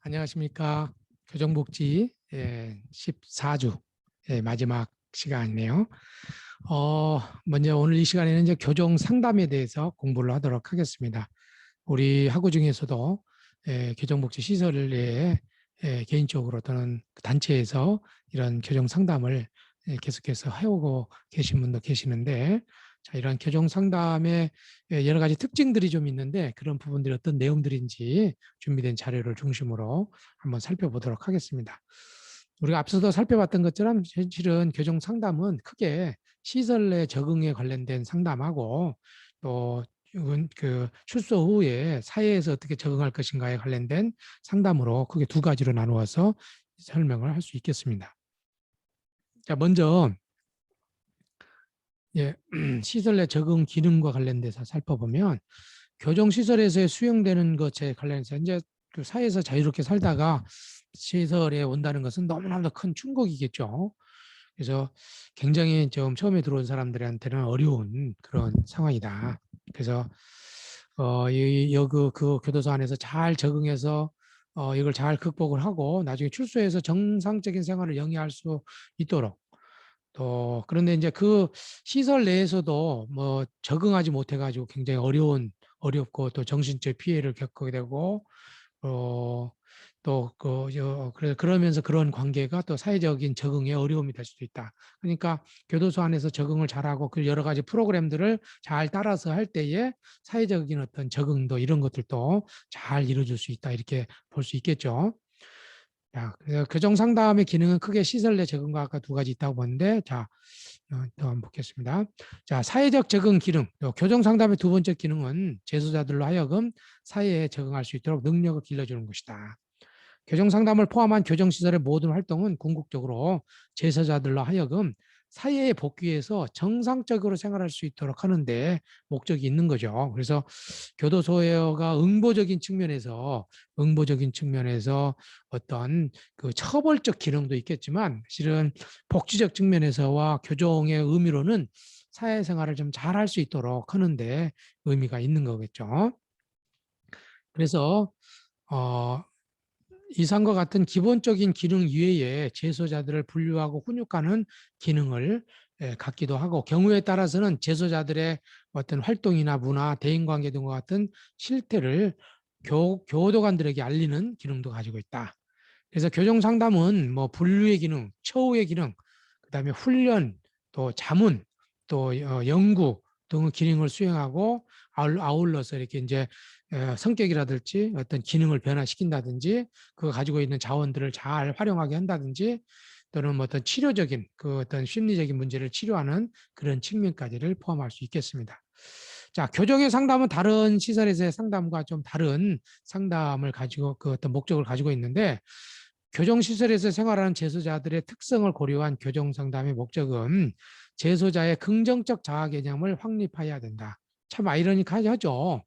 안녕하십니까. 교정복지 14주 마지막 시간이네요. 먼저 오늘 이 시간에는 이제 교정 상담에 대해서 공부를 하도록 하겠습니다. 우리 학우 중에서도 교정복지 시설에 개인적으로 또는 단체에서 이런 교정 상담을 계속해서 해오고 계신 분도 계시는데, 자, 이런 교정 상담의 여러 가지 특징들이 좀 있는데 그런 부분들이 어떤 내용들인지 준비된 자료를 중심으로 한번 살펴보도록 하겠습니다. 우리가 앞서도 살펴봤던 것처럼 실은 교정 상담은 크게 시설 내 적응에 관련된 상담하고 또 그 출소 후에 사회에서 어떻게 적응할 것인가에 관련된 상담으로 크게 두 가지로 나누어서 설명을 할 수 있겠습니다. 자, 먼저 시설 내 적응 기능과 관련돼서 살펴보면 교정시설에서 수용되는 것에 관련해서 이제 그 사회에서 자유롭게 살다가 시설에 온다는 것은 너무나도 큰 충격이겠죠. 그래서 굉장히 좀 처음에 들어온 사람들한테는 어려운 그런 상황이다. 그래서 그 교도소 안에서 잘 적응해서 이걸 잘 극복을 하고 나중에 출소해서 정상적인 생활을 영위할 수 있도록 또 그런데 이제 그 시설 내에서도 뭐 적응하지 못해가지고 굉장히 어렵고 또 정신적 피해를 겪게 되고 그러면서 그런 관계가 또 사회적인 적응에 어려움이 될 수도 있다. 그러니까 교도소 안에서 적응을 잘하고 그 여러 가지 프로그램들을 잘 따라서 할 때에 사회적인 어떤 적응도 이런 것들도 잘 이루어질 수 있다 이렇게 볼 수 있겠죠. 자, 교정 상담의 기능은 크게 시설 내 적응과 아까 두 가지 있다고 보는데, 자, 또 한번 보겠습니다. 자, 사회적 적응 기능. 교정 상담의 두 번째 기능은 재소자들로 하여금 사회에 적응할 수 있도록 능력을 길러주는 것이다. 교정 상담을 포함한 교정 시설의 모든 활동은 궁극적으로 재소자들로 하여금 사회에 복귀해서 정상적으로 생활할 수 있도록 하는데 목적이 있는 거죠. 그래서 교도소가 응보적인 측면에서 어떤 그 처벌적 기능도 있겠지만 실은 복지적 측면에서와 교정의 의미로는 사회생활을 좀 잘할 수 있도록 하는데 의미가 있는 거겠죠. 그래서 어, 이상과 같은 기본적인 기능 이외에 재소자들을 분류하고 훈육하는 기능을 갖기도 하고 경우에 따라서는 재소자들의 어떤 활동이나 문화, 대인관계 등과 같은 실태를 교도관들에게 알리는 기능도 가지고 있다. 그래서 교정 상담은 뭐 분류의 기능, 처우의 기능, 그다음에 훈련, 또 자문, 또 연구 등의 기능을 수행하고 아울러서 이렇게 이제 성격이라든지 어떤 기능을 변화시킨다든지 그 가지고 있는 자원들을 잘 활용하게 한다든지 또는 뭐 어떤 치료적인 그 어떤 심리적인 문제를 치료하는 그런 측면까지를 포함할 수 있겠습니다. 자, 교정의 상담은 다른 시설에서의 상담과 좀 다른 상담을 가지고 그 어떤 목적을 가지고 있는데 교정시설에서 생활하는 재소자들의 특성을 고려한 교정상담의 목적은 재소자의 긍정적 자아 개념을 확립해야 된다. 참 아이러니하죠.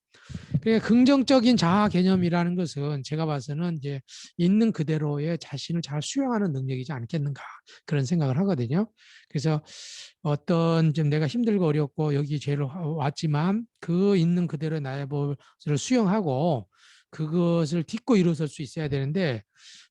그러니까 긍정적인 자아 개념이라는 것은 제가 봐서는 이제 있는 그대로의 자신을 잘 수용하는 능력이지 않겠는가 그런 생각을 하거든요. 그래서 어떤 좀 내가 힘들고 어렵고 여기 죄로 왔지만 그 있는 그대로의 나의 것을 수용하고 그것을 딛고 일어설 수 있어야 되는데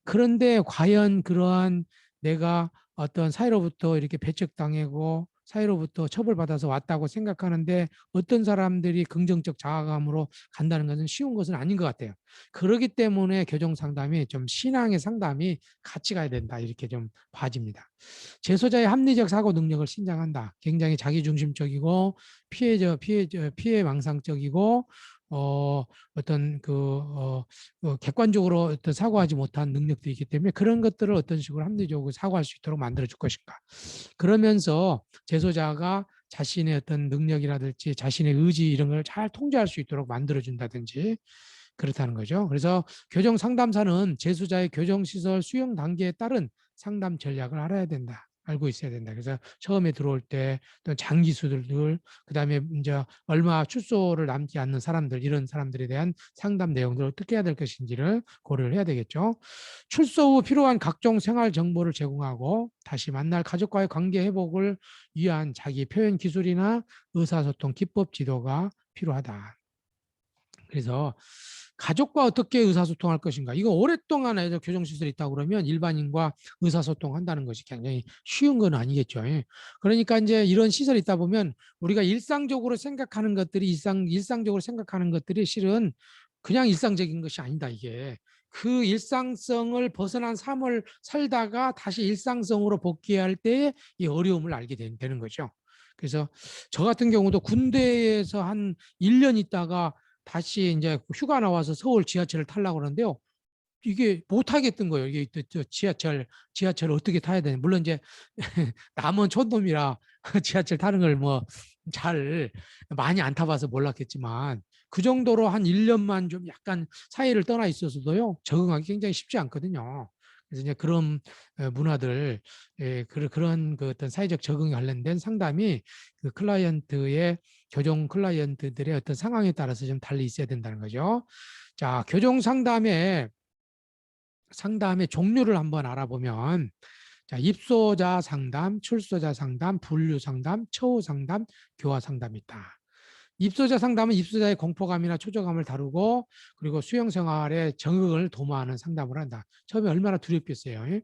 그런데 과연 그러한 내가 어떤 사회로부터 이렇게 배척당하고 사회로부터 처벌받아서 왔다고 생각하는데 어떤 사람들이 긍정적 자아감으로 간다는 것은 쉬운 것은 아닌 것 같아요. 그렇기 때문에 교정 상담이 좀 신앙의 상담이 같이 가야 된다 이렇게 좀 봐집니다. 재소자의 합리적 사고 능력을 신장한다. 굉장히 자기중심적이고 피해 망상적이고 어떤 객관적으로 어떤 사고하지 못한 능력도 있기 때문에 그런 것들을 어떤 식으로 합리적으로 사고할 수 있도록 만들어 줄 것인가. 그러면서 재소자가 자신의 어떤 능력이라든지 자신의 의지 이런 걸 잘 통제할 수 있도록 만들어 준다든지 그렇다는 거죠. 그래서 교정 상담사는 재소자의 교정 시설 수용 단계에 따른 상담 전략을 알아야 된다. 알고 있어야 된다. 그래서 처음에 들어올 때 또 장기수들, 그다음에 이제 얼마 출소를 남지 않는 사람들 이런 사람들에 대한 상담 내용들을 어떻게 해야 될 것인지를 고려를 해야 되겠죠. 출소 후 필요한 각종 생활 정보를 제공하고 다시 만날 가족과의 관계 회복을 위한 자기 표현 기술이나 의사소통 기법 지도가 필요하다. 그래서 가족과 어떻게 의사소통할 것인가. 이거 오랫동안 애들 교정시설이 있다고 그러면 일반인과 의사소통한다는 것이 굉장히 쉬운 건 아니겠죠. 예. 그러니까 이제 이런 시설이 있다 보면 우리가 일상적으로 생각하는 것들이 일상적으로 생각하는 것들이 실은 그냥 일상적인 것이 아니다, 이게. 그 일상성을 벗어난 삶을 살다가 다시 일상성으로 복귀할 때의 이 어려움을 알게 되는 거죠. 그래서 저 같은 경우도 군대에서 한 1년 있다가 다시 이제 휴가 나와서 서울 지하철을 타려고 그러는데요. 이게 못 하겠던 거예요. 이게 지하철 어떻게 타야 되냐. 물론 이제 남은 촌놈이라 지하철 타는 걸 뭐 잘 많이 안 타봐서 몰랐겠지만 그 정도로 한 1년만 좀 약간 사회를 떠나 있어서도요. 적응하기 굉장히 쉽지 않거든요. 그래서 이제 그런 문화들, 그런 그 어떤 사회적 적응에 관련된 상담이 그 클라이언트의 교정 클라이언트들의 어떤 상황에 따라서 좀 달리 있어야 된다는 거죠. 자, 교정 상담의 종류를 한번 알아보면 자, 입소자 상담, 출소자 상담, 분류 상담, 처우 상담, 교화 상담이 있다. 입소자 상담은 입소자의 공포감이나 초조감을 다루고 그리고 수용 생활에 적응을 도모하는 상담을 한다. 처음에 얼마나 두렵겠어요.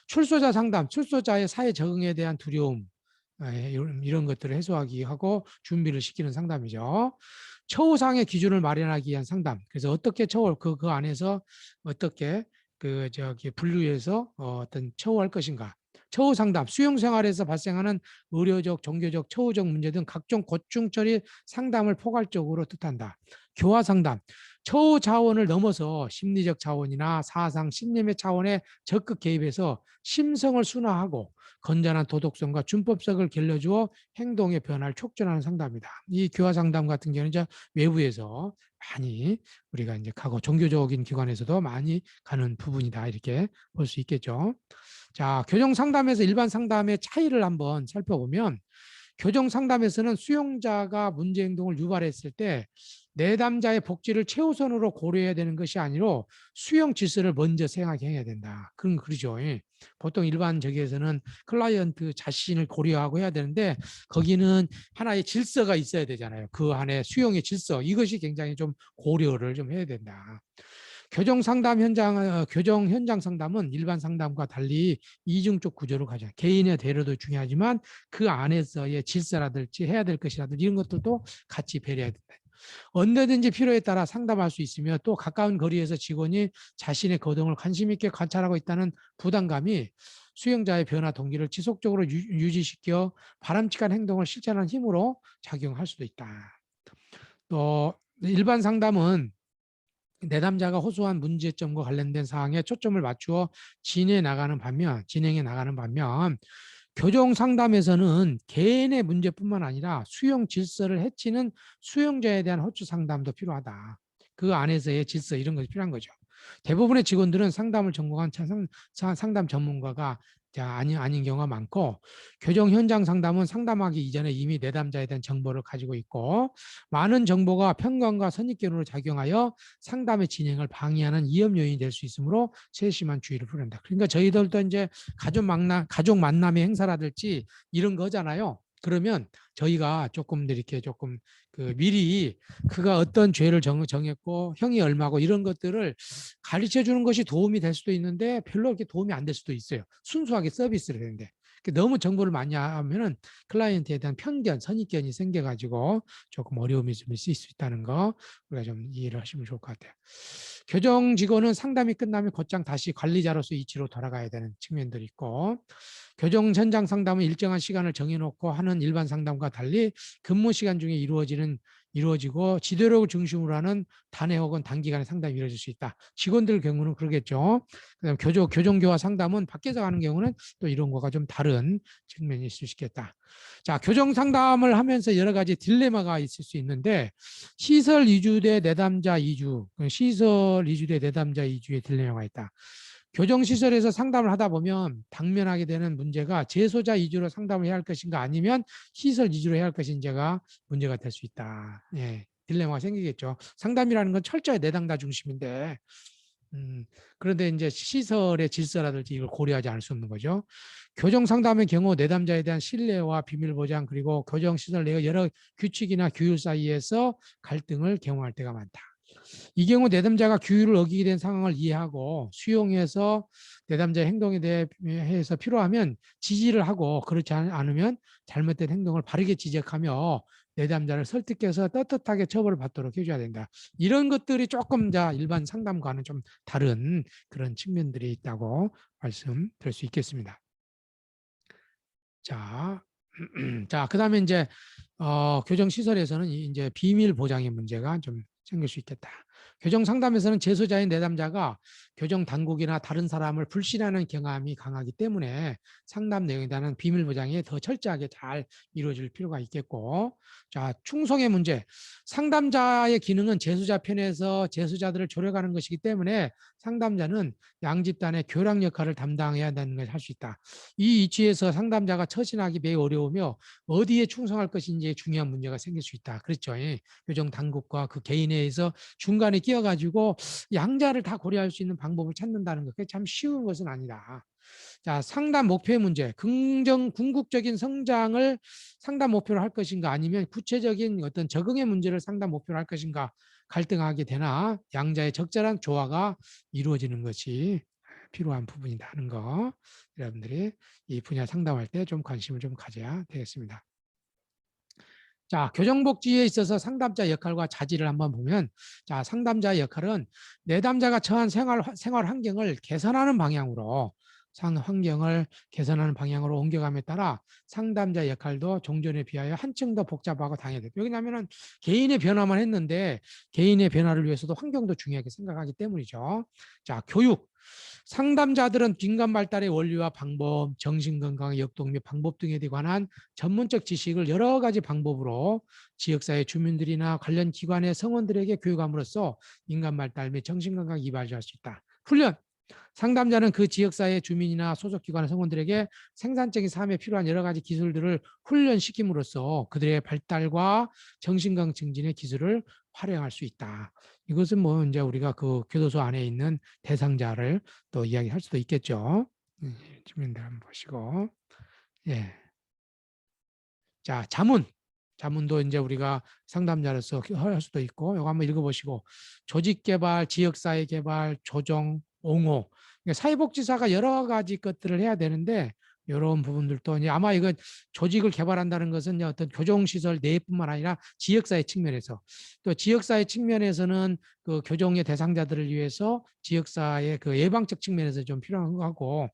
출소자 상담, 출소자의 사회 적응에 대한 두려움, 이런 것들을 해소하기 하고 준비를 시키는 상담이죠. 처우상의 기준을 마련하기 위한 상담. 그래서 어떻게 처우 그 안에서 어떻게 그 저기 분류해서 어떤 처우할 것인가. 처우 상담, 수용 생활에서 발생하는 의료적, 종교적, 처우적 문제 등 각종 고충 처리 상담을 포괄적으로 뜻한다. 교화 상담, 처우 차원을 넘어서 심리적 차원이나 사상, 신념의 차원에 적극 개입해서 심성을 순화하고 건전한 도덕성과 준법성을 길러주어 행동의 변화를 촉진하는 상담이다. 이 교화 상담 같은 경우는 이제 외부에서 많이 우리가 이제 가고 종교적인 기관에서도 많이 가는 부분이다. 이렇게 볼 수 있겠죠. 자, 교정 상담에서 일반 상담의 차이를 한번 살펴보면 교정 상담에서는 수용자가 문제 행동을 유발했을 때 내담자의 복지를 최우선으로 고려해야 되는 것이 아니라 수용 질서를 먼저 생각해 해야 된다. 그런 그러죠. 보통 일반 저기에서는 클라이언트 자신을 고려하고 해야 되는데 거기는 하나의 질서가 있어야 되잖아요. 그 안에 수용의 질서 이것이 굉장히 좀 고려를 좀 해야 된다. 교정 현장 상담은 일반 상담과 달리 이중적 구조를 가져. 개인의 배려도 중요하지만 그 안에서의 질서라든지 해야 될 것이라든지 이런 것들도 같이 배려해야 된다. 언제든지 필요에 따라 상담할 수 있으며 또 가까운 거리에서 직원이 자신의 거동을 관심 있게 관찰하고 있다는 부담감이 수용자의 변화 동기를 지속적으로 유지시켜 바람직한 행동을 실천하는 힘으로 작용할 수도 있다. 또 일반 상담은 내담자가 호소한 문제점과 관련된 사항에 초점을 맞추어 진행해 나가는 반면 교정 상담에서는 개인의 문제뿐만 아니라 수용 질서를 해치는 수용자에 대한 호주 상담도 필요하다. 그 안에서의 질서 이런 것이 필요한 거죠. 대부분의 직원들은 상담을 전공한 상담 전문가가 아닌 경우가 많고 교정 현장 상담은 상담하기 이전에 이미 내담자에 대한 정보를 가지고 있고 많은 정보가 편견과 선입견으로 작용하여 상담의 진행을 방해하는 위험 요인이 될 수 있으므로 세심한 주의를 표한다. 그러니까 저희들도 이제 가족 만남의 행사라든지 이런 거잖아요. 그러면 저희가 조금 이렇게 조금 그 미리 그가 어떤 죄를 정했고 형이 얼마고 이런 것들을 가르쳐 주는 것이 도움이 될 수도 있는데 별로 그렇게 도움이 안 될 수도 있어요. 순수하게 서비스를 되는데 너무 정보를 많이 하면은 클라이언트에 대한 편견, 선입견이 생겨가지고 조금 어려움이 좀 있을 수 있다는 거 우리가 좀 이해를 하시면 좋을 것 같아요. 교정 직원은 상담이 끝나면 곧장 다시 관리자로서 이치로 돌아가야 되는 측면들이 있고 교정 현장 상담은 일정한 시간을 정해놓고 하는 일반 상담과 달리 근무 시간 중에 이루어지고 지도력을 중심으로 하는 단회 혹은 단기간의 상담이 이루어질 수 있다. 직원들 경우는 그러겠죠. 그다음 교정교화 상담은 밖에서 하는 경우는 또 이런 거가 좀 다른 측면이 있을 수 있겠다. 자, 교정 상담을 하면서 여러 가지 딜레마가 있을 수 있는데 시설 이주 대 내담자 이주, 시설 이주 대 내담자 이주의 딜레마가 있다. 교정시설에서 상담을 하다 보면 당면하게 되는 문제가 재소자 이주로 상담을 해야 할 것인가 아니면 시설 이주로 해야 할 것인지가 문제가 될 수 있다. 예, 딜레마가 생기겠죠. 상담이라는 건 철저히 내담자 중심인데 그런데 이제 시설의 질서라든지 이걸 고려하지 않을 수 없는 거죠. 교정 상담의 경우 내담자에 대한 신뢰와 비밀 보장 그리고 교정 시설 내의 여러 규칙이나 규율 사이에서 갈등을 경험할 때가 많다. 이 경우 내담자가 규율을 어기게 된 상황을 이해하고 수용해서 내담자의 행동에 대해서 필요하면 지지를 하고 그렇지 않으면 잘못된 행동을 바르게 지적하며 내담자를 설득해서 떳떳하게 처벌을 받도록 해줘야 된다. 이런 것들이 조금 일반 상담과는 좀 다른 그런 측면들이 있다고 말씀드릴 수 있겠습니다. 자, 자, 그다음에 이제 교정 시설에서는 이제 비밀 보장의 문제가 좀 생길 수 있겠다. 교정 상담에서는 재소자인 내담자가 교정 당국이나 다른 사람을 불신하는 경향이 강하기 때문에 상담 내용에 대한 비밀 보장이 더 철저하게 잘 이루어질 필요가 있겠고, 자, 충성의 문제. 상담자의 기능은 재소자 편에서 재소자들을 조력하는 것이기 때문에 상담자는 양집단의 교량 역할을 담당해야 한다는 것을 할 수 있다. 이 위치에서 상담자가 처신하기 매우 어려우며 어디에 충성할 것인지에 중요한 문제가 생길 수 있다. 그렇죠. 교정 당국과 그 개인에 의해서 중간에 끼어가지고 양자를 다 고려할 수 있는 방법을 찾는다는 것. 그게 참 쉬운 것은 아니다. 자, 상담 목표의 문제. 궁극적인 성장을 상담 목표로 할 것인가 아니면 구체적인 어떤 적응의 문제를 상담 목표로 할 것인가 갈등하게 되나 양자의 적절한 조화가 이루어지는 것이 필요한 부분이다 하는 거. 여러분들이 이 분야 상담할 때 좀 관심을 좀 가져야 되겠습니다. 자, 교정복지에 있어서 상담자 역할과 자질을 한번 보면, 자, 상담자의 역할은 내담자가 처한 생활 환경을 개선하는 방향으로 환경을 개선하는 방향으로 옮겨감에 따라 상담자 역할도 종전에 비하여 한층 더 복잡하고 당연해요. 왜냐하면 개인의 변화만 했는데 개인의 변화를 위해서도 환경도 중요하게 생각하기 때문이죠. 자, 교육. 상담자들은 빈감 발달의 원리와 방법, 정신건강, 역동 및 방법 등에 관한 전문적 지식을 여러 가지 방법으로 지역사회 주민들이나 관련 기관의 성원들에게 교육함으로써 인간 발달 및 정신건강 이발할 수 있다. 훈련. 상담자는 그 지역사회 주민이나 소속기관의 성원들에게 생산적인 삶에 필요한 여러 가지 기술들을 훈련시킴으로써 그들의 발달과 정신건강 증진의 기술을 활용할 수 있다. 이것은 뭐 이제 우리가 그 교도소 안에 있는 대상자를 또 이야기할 수도 있겠죠. 주민들 한번 보시고, 예, 자 자문. 자문도 이제 우리가 상담자로서 할 수도 있고, 이거 한번 읽어보시고, 조직개발, 지역사회 개발, 조정, 옹호. 그러니까 사회복지사가 여러 가지 것들을 해야 되는데, 이런 부분들도 이제 아마 이거 조직을 개발한다는 것은 어떤 교정시설 내뿐만 아니라 지역사회 측면에서 또 지역사회 측면에서는 그 교정의 대상자들을 위해서 지역사회 그 예방적 측면에서 좀 필요한 거고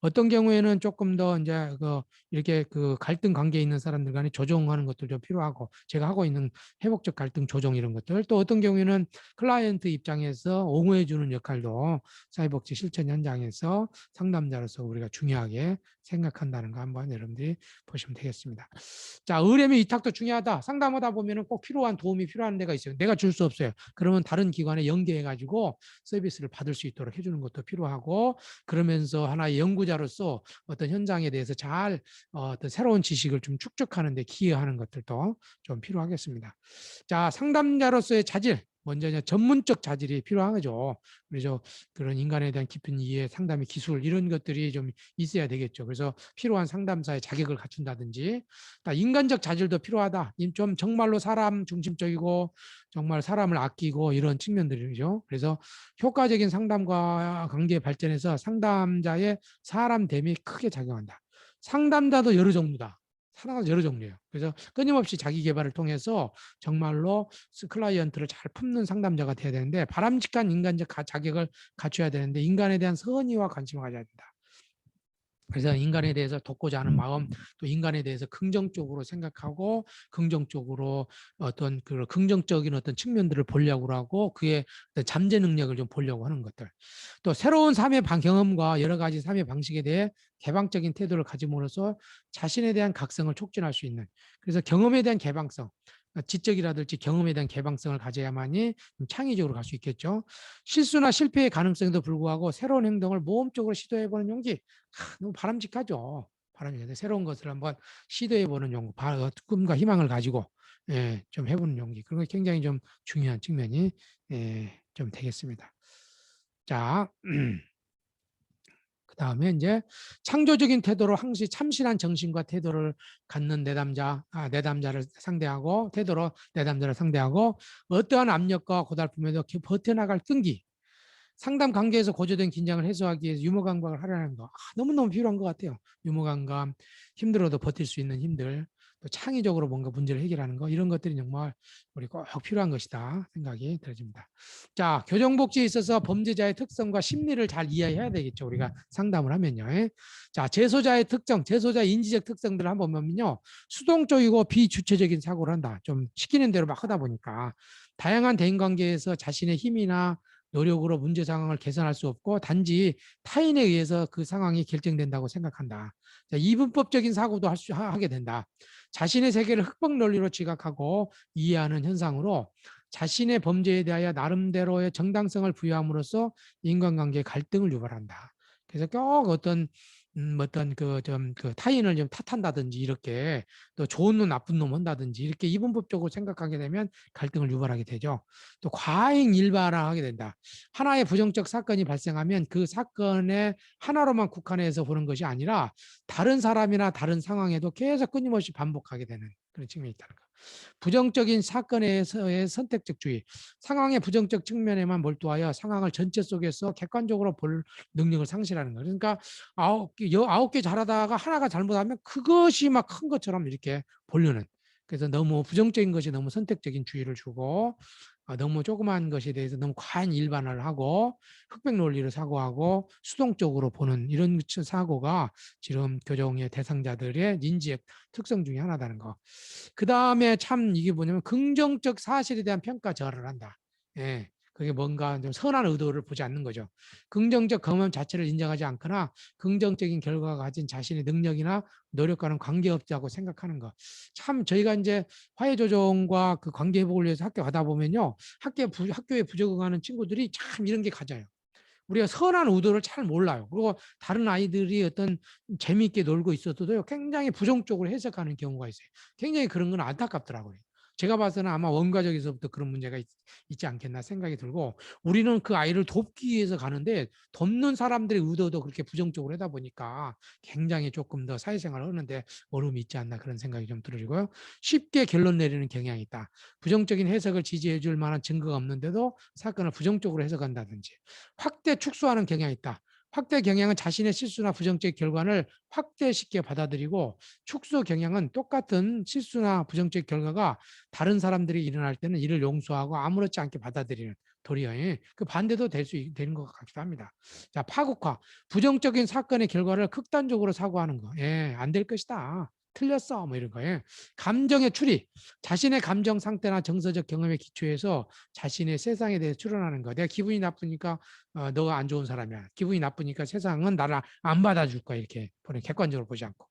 어떤 경우에는 조금 더 이제 그 이렇게 그 갈등 관계에 있는 사람들 간에 조정하는 것도 좀 필요하고 제가 하고 있는 회복적 갈등 조정 이런 것들 또 어떤 경우에는 클라이언트 입장에서 옹호해 주는 역할도 사회복지 실천 현장에서 상담자로서 우리가 중요하게 생각한다는 거 한번 여러분들이 보시면 되겠습니다. 자, 의뢰 및 위탁도 중요하다. 상담하다 보면은 꼭 필요한 도움이 필요한 데가 있어요. 내가 줄 수 없어요. 그러면 다른 기관에 연계해 가지고 서비스를 받을 수 있도록 해주는 것도 필요하고 그러면서 하나의 연구자로서 어떤 현장에 대해서 잘 어떤 새로운 지식을 좀 축적하는 데 기여하는 것들도 좀 필요하겠습니다. 자, 상담자로서의 자질. 먼저 전문적 자질이 필요하죠. 그래서 그런 인간에 대한 깊은 이해, 상담의 기술 이런 것들이 좀 있어야 되겠죠. 그래서 필요한 상담사의 자격을 갖춘다든지, 인간적 자질도 필요하다. 좀 정말로 사람 중심적이고 정말 사람을 아끼고 이런 측면들이죠. 그래서 효과적인 상담과 관계 발전에서 상담자의 사람 됨이 크게 작용한다. 상담자도 여러 종류다. 사람은 여러 종류예요. 그래서 끊임없이 자기 개발을 통해서 정말로 클라이언트를 잘 품는 상담자가 돼야 되는데 바람직한 인간적 자격을 갖춰야 되는데 인간에 대한 선의와 관심을 가져야 된다. 그래서 인간에 대해서 돕고자 하는 마음, 또 인간에 대해서 긍정적으로 생각하고 긍정적으로 어떤 그 긍정적인 어떤 측면들을 보려고 하고 그의 잠재 능력을 좀 보려고 하는 것들. 또 새로운 삶의 경험과 여러 가지 삶의 방식에 대해 개방적인 태도를 가짐으로써 자신에 대한 각성을 촉진할 수 있는. 그래서 경험에 대한 개방성, 지적이라든지 경험에 대한 개방성을 가져야만이 창의적으로 갈 수 있겠죠. 실수나 실패의 가능성에도 불구하고 새로운 행동을 모험적으로 시도해보는 용기. 너무 바람직하죠. 바람직한데 새로운 것을 한번 시도해보는 용기, 꿈과 희망을 가지고 좀 해보는 용기. 그런 게 굉장히 좀 중요한 측면이 좀 되겠습니다. 자, 그다음에 이제 창조적인 태도로 항시 참신한 정신과 태도를 갖는 내담자를 상대하고 태도로 내담자를 상대하고 어떠한 압력과 고달픔에도 버텨나갈 끈기, 상담 관계에서 고조된 긴장을 해소하기 위해서 유머 감각을 하려는 거 너무너무 필요한 것 같아요. 유머 감각, 힘들어도 버틸 수 있는 힘들, 또 창의적으로 뭔가 문제를 해결하는 거 이런 것들이 정말 우리 꼭 필요한 것이다 생각이 들어집니다. 자, 교정복지에 있어서 범죄자의 특성과 심리를 잘 이해해야 되겠죠. 우리가 상담을 하면요. 자, 재소자의 특성, 재소자의 인지적 특성들을 한번 보면요. 수동적이고 비주체적인 사고를 한다. 좀 시키는 대로 막 하다 보니까 다양한 대인관계에서 자신의 힘이나 노력으로 문제 상황을 개선할 수 없고 단지 타인에 의해서 그 상황이 결정된다고 생각한다. 자, 이분법적인 사고도 하게 된다. 자신의 세계를 흑백 논리로 지각하고 이해하는 현상으로 자신의 범죄에 대하여 나름대로의 정당성을 부여함으로써 인간관계 갈등을 유발한다. 그래서 꼭 어떤 그 타인을 좀 탓한다든지 이렇게 또 좋은 놈 나쁜 놈 한다든지 이렇게 이분법적으로 생각하게 되면 갈등을 유발하게 되죠. 또 과잉 일반화하게 된다. 하나의 부정적 사건이 발생하면 그 사건의 하나로만 국한해서 보는 것이 아니라 다른 사람이나 다른 상황에도 계속 끊임없이 반복하게 되는 그런 측면이 있다는 거. 부정적인 사건에서의 선택적 주의, 상황의 부정적 측면에만 몰두하여 상황을 전체 속에서 객관적으로 볼 능력을 상실하는 거예요. 그러니까 아홉 개 잘하다가 하나가 잘못하면 그것이 막 큰 것처럼 이렇게 보려는. 그래서 너무 부정적인 것이 너무 선택적인 주의를 주고 너무 조그만 것에 대해서 너무 과한 일반화를 하고 흑백 논리를 사고하고 수동적으로 보는 이런 사고가 지금 교정의 대상자들의 인지의 특성 중에 하나다는 거. 그 다음에 참 이게 뭐냐면 긍정적 사실에 대한 평가 절하를 한다. 예. 그게 뭔가 좀 선한 의도를 보지 않는 거죠. 긍정적 경험 자체를 인정하지 않거나 긍정적인 결과가 가진 자신의 능력이나 노력과는 관계없다고 생각하는 거. 참 저희가 이제 화해조정과 그 관계회복을 위해서 학교 가다 보면요. 학교에 부적응하는 친구들이 참 이런 게 가져요. 우리가 선한 의도를 잘 몰라요. 그리고 다른 아이들이 어떤 재미있게 놀고 있어도 굉장히 부정적으로 해석하는 경우가 있어요. 굉장히 그런 건 안타깝더라고요. 제가 봐서는 아마 원가족에서부터 그런 문제가 있지 않겠나 생각이 들고 우리는 그 아이를 돕기 위해서 가는데 돕는 사람들의 의도도 그렇게 부정적으로 하다 보니까 굉장히 조금 더 사회생활을 하는데 어려움이 있지 않나 그런 생각이 좀 들어지고요. 쉽게 결론 내리는 경향이 있다. 부정적인 해석을 지지해 줄 만한 증거가 없는데도 사건을 부정적으로 해석한다든지 확대 축소하는 경향이 있다. 확대 경향은 자신의 실수나 부정적 결과를 확대시켜 받아들이고 축소 경향은 똑같은 실수나 부정적 결과가 다른 사람들이 일어날 때는 이를 용서하고 아무렇지 않게 받아들이는 도리어 그 반대도 되는 것 같기도 합니다. 자, 파국화. 부정적인 사건의 결과를 극단적으로 사고하는 거. 예, 안 될 것이다. 틀렸어. 뭐 이런 거예요. 감정의 추리. 자신의 감정 상태나 정서적 경험에 기초해서 자신의 세상에 대해 추론하는 거. 내가 기분이 나쁘니까 너가 안 좋은 사람이야. 기분이 나쁘니까 세상은 나를 안 받아줄 거야. 이렇게 객관적으로 보지 않고.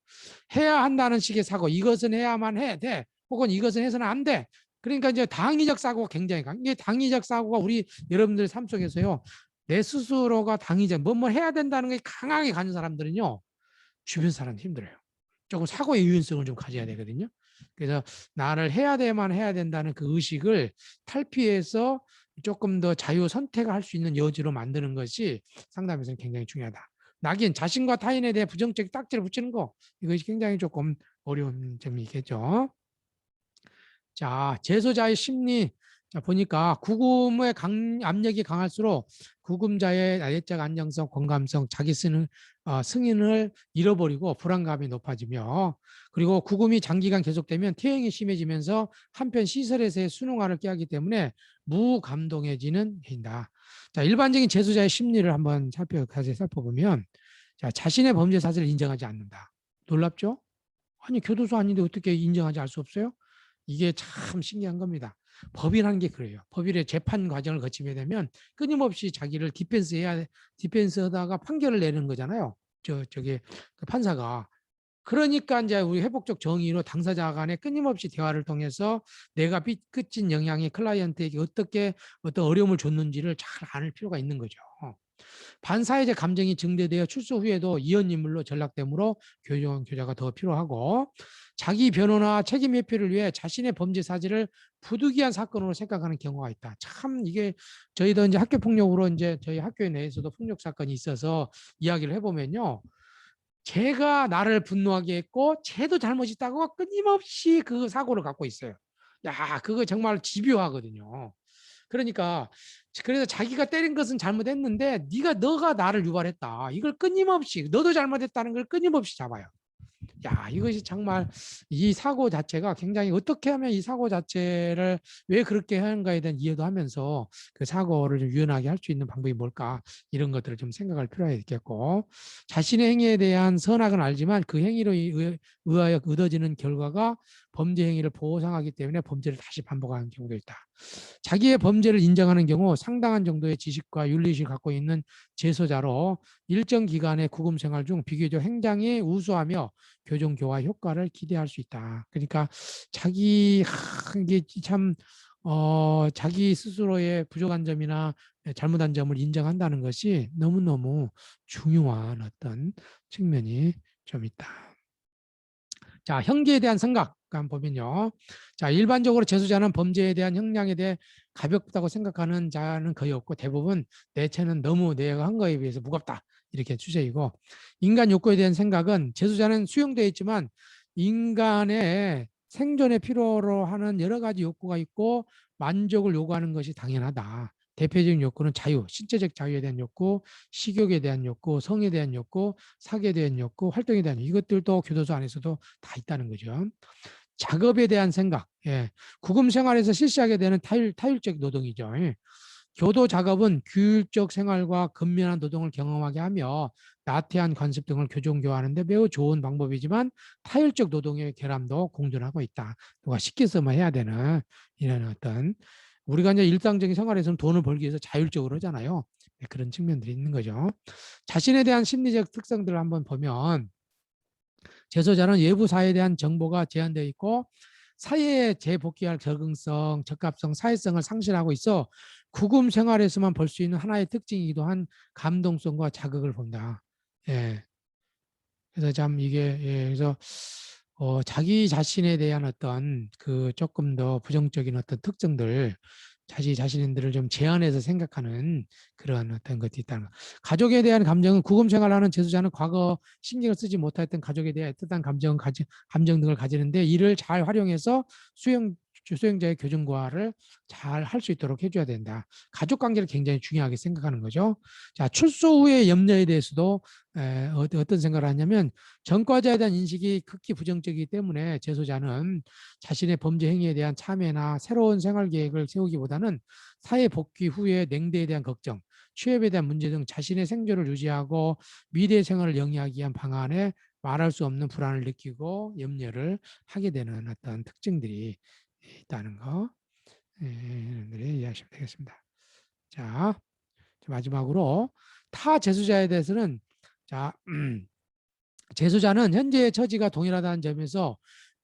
해야 한다는 식의 사고. 이것은 해야만 해. 돼. 혹은 이것은 해서는 안 돼. 그러니까 이제 당위적 사고가 굉장히 강해. 이게 당위적 사고가 우리 여러분들 삶 속에서요. 내 스스로가 당위적, 뭐 해야 된다는 게 강하게 가는 사람들은요. 주변 사람 힘들어요. 조금 사고의 유연성을 좀 가져야 되거든요. 그래서 나를 해야 돼만 해야 된다는 그 의식을 탈피해서 조금 더 자유 선택을 할 수 있는 여지로 만드는 것이 상담에서는 굉장히 중요하다. 낙인, 자신과 타인에 대해 부정적 딱지를 붙이는 거, 이것이 굉장히 조금 어려운 점이 있겠죠. 자, 재소자의 심리. 자, 보니까 구금의 압력이 강할수록 구금자의 내적 안정성, 공감성, 자기 승인을 잃어버리고 불안감이 높아지며 그리고 구금이 장기간 계속되면 퇴행이 심해지면서 한편 시설에서의 수능화를 깨하기 때문에 무감동해지는 해인다. 자, 일반적인 재소자의 심리를 한번 살펴보면 자, 자신의 범죄 사실을 인정하지 않는다. 놀랍죠? 아니 교도소 아닌데 어떻게 인정하지 알 수 없어요? 이게 참 신기한 겁니다. 법이라는 게 그래요. 법일의 재판 과정을 거치게 되면 끊임없이 자기를 디펜스 하다가 판결을 내는 거잖아요. 저기 그 판사가. 그러니까 이제 우리 회복적 정의로 당사자 간에 끊임없이 대화를 통해서 내가 삐끗진 영향이 클라이언트에게 어떻게 어떤 어려움을 줬는지를 잘 아는 필요가 있는 거죠. 반사회적 감정이 증대되어 출소 후에도 이혼 인물로 전락되므로 교정 교자가 더 필요하고, 자기 변호나 책임 회피를 위해 자신의 범죄 사실을 부득이한 사건으로 생각하는 경우가 있다. 참 이게 저희도 이제 학교 폭력으로 이제 저희 학교 내에서도 폭력 사건이 있어서 이야기를 해보면요. 걔가 나를 분노하게 했고 쟤도 잘못 있다고 끊임없이 그 사고를 갖고 있어요. 야, 그거 정말 집요하거든요. 그러니까 그래서 자기가 때린 것은 잘못했는데 너가 나를 유발했다. 이걸 끊임없이 너도 잘못했다는 걸 끊임없이 잡아요. 야, 이것이 정말 이 사고 자체가 굉장히 어떻게 하면 이 사고 자체를 왜 그렇게 하는가에 대한 이해도 하면서 그 사고를 좀 유연하게 할 수 있는 방법이 뭘까 이런 것들을 좀 생각할 필요가 있겠고, 자신의 행위에 대한 선악은 알지만 그 행위로 의하여 얻어지는 결과가 범죄 행위를 보상하기 때문에 범죄를 다시 반복하는 경우도 있다. 자기의 범죄를 인정하는 경우 상당한 정도의 지식과 윤리의식을 갖고 있는 재소자로 일정 기간의 구금 생활 중 비교적 행장이 우수하며 교정 교화 효과를 기대할 수 있다. 그러니까 이게 참 자기 스스로의 부족한 점이나 잘못한 점을 인정한다는 것이 너무너무 중요한 어떤 측면이 좀 있다. 자, 형기에 대한 생각 한번 보면요. 자, 일반적으로 재수자는 범죄에 대한 형량에 대해 가볍다고 생각하는 자는 거의 없고, 대부분 내 죄는 너무 내가 한 거에 비해서 무겁다, 이렇게 추세이고, 인간 욕구에 대한 생각은 재수자는 수용되어 있지만 인간의 생존의 필요로 하는 여러 가지 욕구가 있고 만족을 요구하는 것이 당연하다. 대표적인 욕구는 자유, 신체적 자유에 대한 욕구, 식욕에 대한 욕구, 성에 대한 욕구, 사기에 대한 욕구, 활동에 대한 욕구, 이것들도 교도소 안에서도 다 있다는 거죠. 작업에 대한 생각, 예. 구금 생활에서 실시하게 되는 타율적 노동이죠. 예. 교도 작업은 규율적 생활과 근면한 노동을 경험하게 하며 나태한 관습 등을 교정교화하는데 매우 좋은 방법이지만 타율적 노동의 결함도 공존하고 있다. 누가 시켜서만 해야 되는 이런 어떤, 우리가 이제 일상적인 생활에서는 돈을 벌기 위해서 자율적으로 하잖아요. 네, 그런 측면들이 있는 거죠. 자신에 대한 심리적 특성들을 한번 보면, 재소자는 외부 사회에 대한 정보가 제한되어 있고 사회에 재복귀할 적응성, 적합성, 사회성을 상실하고 있어 구금 생활에서만 볼 수 있는 하나의 특징이기도 한 감동성과 자극을 본다. 예. 그래서 참 이게, 예, 그래서 자기 자신에 대한 어떤 그 조금 더 부정적인 어떤 특성들, 자기 자신들을 좀 제한해서 생각하는 그런 어떤 것이 있다는 거. 가족에 대한 감정은 구금 생활하는 재수자는 과거 신경을 쓰지 못했던 가족에 대한 뜻한 감정 등을 가지는데 이를 잘 활용해서 수용자의 교정과를 잘 할 수 있도록 해줘야 된다. 가족 관계를 굉장히 중요하게 생각하는 거죠. 자, 출소 후의 염려에 대해서도 어떤 생각을 하냐면, 전과자에 대한 인식이 극히 부정적이기 때문에 재소자는 자신의 범죄 행위에 대한 참여나 새로운 생활 계획을 세우기보다는 사회 복귀 후에 냉대에 대한 걱정, 취업에 대한 문제 등 자신의 생존을 유지하고 미래 생활을 영위하기 위한 방안에 말할 수 없는 불안을 느끼고 염려를 하게 되는 어떤 특징들이 있다는 거, 여러분들이 이해하시면 되겠습니다. 자, 마지막으로 타 재수자에 대해서는, 자, 재수자는 현재의 처지가 동일하다는 점에서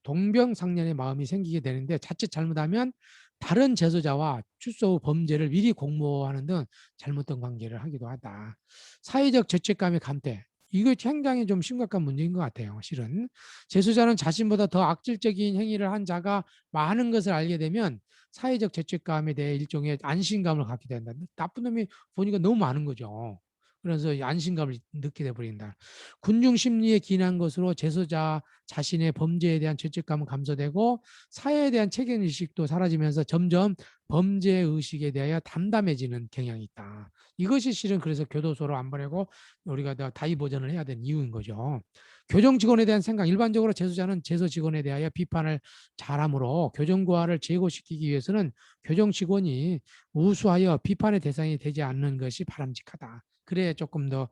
동병상련의 마음이 생기게 되는데, 자칫 잘못하면 다른 재수자와 출소 후 범죄를 미리 공모하는 등 잘못된 관계를 하기도 하다. 사회적 죄책감의 감퇴. 이거 굉장히 좀 심각한 문제인 것 같아요. 실은 재수자는 자신보다 더 악질적인 행위를 한 자가 많은 것을 알게 되면 사회적 죄책감에 대해 일종의 안심감을 갖게 된다. 나쁜 놈이 보니까 너무 많은 거죠. 그래서 안심감을 느끼게 돼버린다. 군중 심리에 기인한 것으로 재소자 자신의 범죄에 대한 죄책감은 감소되고 사회에 대한 책임 의식도 사라지면서 점점 범죄 의식에 대하여 담담해지는 경향이 있다. 이것이 실은 그래서 교도소로 안 보내고 우리가 더 다이 보전을 해야 되는 이유인 거죠. 교정 직원에 대한 생각, 일반적으로 재소자는 재소 직원에 대하여 비판을 잘하므로 교정과를 제고시키기 위해서는 교정 직원이 우수하여 비판의 대상이 되지 않는 것이 바람직하다. 그래 조금 더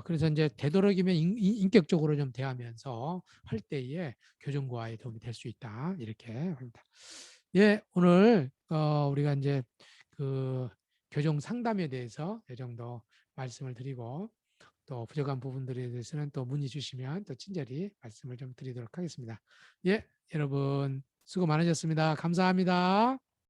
그래서 이제 되도록이면 인격적으로 좀 대하면서 할 때에 교정과에 도움이 될 수 있다, 이렇게 합니다. 예, 오늘 우리가 이제 그 교정 상담에 대해서 이 정도 말씀을 드리고, 또 부족한 부분들에 대해서는 또 문의 주시면 또 친절히 말씀을 좀 드리도록 하겠습니다. 예, 여러분 수고 많으셨습니다. 감사합니다.